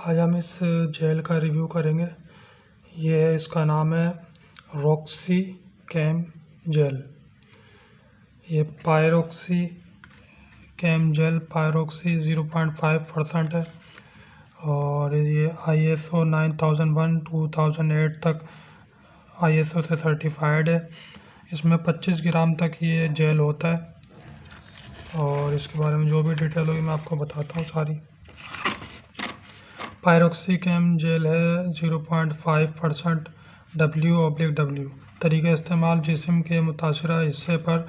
آج ہم اس جیل کا ریویو کریں گے۔ یہ ہے، اس کا نام ہے روکسی کیم جیل۔ یہ پائروکسی کیم جیل پائروکسی 0.5% ہے اور یہ ISO 9001-2008 تک ISO سے سرٹیفائڈ ہے۔ اس میں 25 گرام تک یہ جیل ہوتا ہے اور اس کے بارے میں جو بھی ڈیٹیل ہوگی میں آپ کو بتاتا ہوں ساری۔ پائروکسی کیم جیل ہے 0.5% W/W۔ طریقہ استعمال: جسم کے متاثرہ حصے پر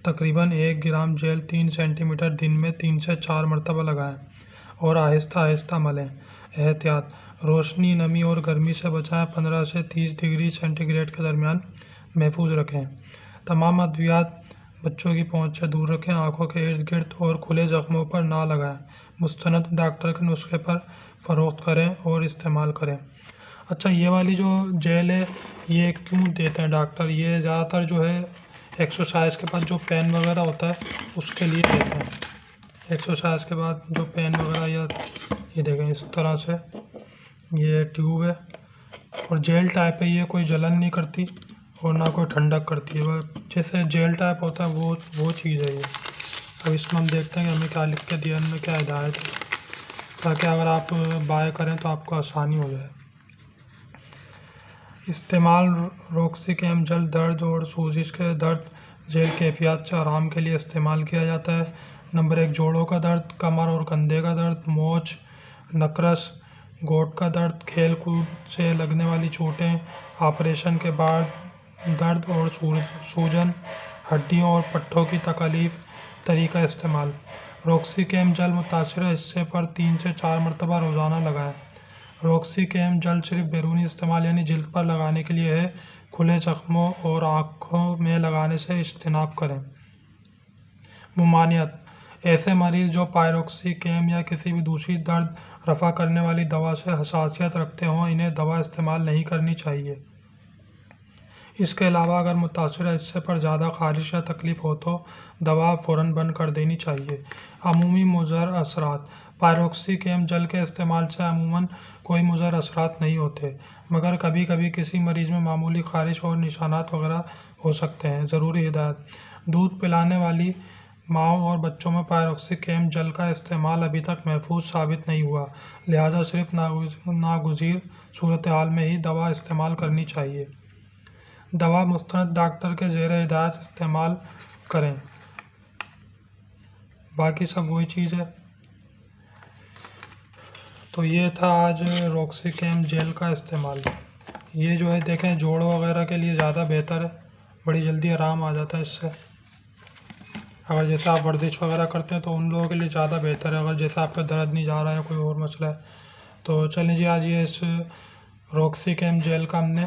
تقریباً 1 گرام جیل 3 سینٹی میٹر دن میں 3 سے 4 مرتبہ لگائیں اور آہستہ آہستہ ملیں۔ احتیاط: روشنی، نمی اور گرمی سے بچائیں۔ 15 سے 30 ڈگری سینٹی گریڈ کے درمیان محفوظ رکھیں۔ تمام ادویات بچوں کی پہنچ سے دور رکھیں۔ آنکھوں کے ارد گرد اور کھلے زخموں پر نہ لگائیں۔ مستند ڈاکٹر کے نسخے پر فروخت کریں اور استعمال کریں۔ اچھا، یہ والی جو جیل ہے یہ کیوں دیتے ہیں ڈاکٹر؟ یہ زیادہ تر جو ہے ایکسرسائز کے بعد جو پین وغیرہ ہوتا ہے اس کے لیے دیتے ہیں۔ ایکسرسائز کے بعد جو پین وغیرہ، یا یہ دیکھیں اس طرح سے یہ ٹیوب ہے اور جیل ٹائپ ہے۔ یہ کوئی جلن نہیں کرتی اور نہ کوئی ٹھنڈک کرتی ہے، جیسے جیل ٹائپ ہوتا ہے وہ چیز ہے یہ۔ اب اس میں ہم دیکھتے ہیں کہ ہمیں کیا لکھ کے دیا، ان میں کیا ہدایت ہے، تاکہ اگر آپ بائے کریں تو آپ کو آسانی ہو جائے۔ استعمال: روکسی کیم جیل درد اور سوزش کے درد ذیل کیفیت سے آرام کے لیے استعمال کیا جاتا ہے۔ نمبر 1، جوڑوں کا درد، کمر اور کندھے کا درد، موچ، نکرس، گوٹ کا درد، کھیل کود سے لگنے والی چوٹیں، آپریشن کے بعد درد اور سوجن، ہڈیوں اور پٹھوں کی تکلیف۔ طریقہ استعمال: روکسی کیم جیل متاثرہ حصے پر 3 سے 4 مرتبہ روزانہ لگائیں۔ روکسی کیم جیل صرف بیرونی استعمال یعنی جلد پر لگانے کے لیے ہے۔ کھلے زخموں اور آنکھوں میں لگانے سے اجتناب کریں۔ ممانعت: ایسے مریض جو پائروکسی کیم یا کسی بھی دوسری درد رفع کرنے والی دوا سے حساسیت رکھتے ہوں انہیں دوا استعمال نہیں کرنی چاہیے۔ اس کے علاوہ اگر متاثرہ حصے پر زیادہ خارش یا تکلیف ہو تو دوا فوراً بند کر دینی چاہیے۔ عمومی مضر اثرات: پائروکسی کیم جیل کے استعمال سے عموماً کوئی مضر اثرات نہیں ہوتے، مگر کبھی کبھی کسی مریض میں معمولی خارش اور نشانات وغیرہ ہو سکتے ہیں۔ ضروری ہدایت: دودھ پلانے والی ماؤں اور بچوں میں پائروکسی کیم جیل کا استعمال ابھی تک محفوظ ثابت نہیں ہوا، لہٰذا صرف ناگزیر صورتحال میں ہی دوا استعمال کرنی چاہیے۔ دوا مستند ڈاکٹر کے زیر ہدایت استعمال کریں۔ باقی سب وہی چیز ہے۔ تو یہ تھا آج روکسی کیم جیل کا استعمال۔ یہ جو ہے دیکھیں جوڑوں وغیرہ کے لیے زیادہ بہتر ہے، بڑی جلدی آرام آ جاتا ہے اس سے۔ اگر جیسے آپ ورزش وغیرہ کرتے ہیں تو ان لوگوں کے لیے زیادہ بہتر ہے، اگر جیسے آپ کا درد نہیں جا رہا ہے، کوئی اور مسئلہ ہے تو چلیں جی آج یہ اس روکسی کیم جیل کا ہم نے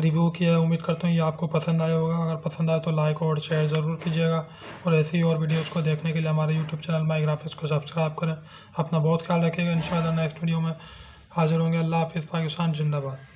ریویو کیا ہے۔ امید کرتا ہوں یہ آپ کو پسند آیا ہوگا۔ اگر پسند آئے تو لائک اور شیئر ضرور کیجیے گا اور ایسی ہی اور ویڈیوز کو دیکھنے کے لیے ہمارے یوٹیوب چینل مائی گرافکس کو سبسکرائب کریں۔ اپنا بہت خیال رکھیے گا۔ انشاءاللہ نیکسٹ ویڈیو میں حاضر ہوں گے۔ اللہ حافظ۔ پاکستان زندہ باد۔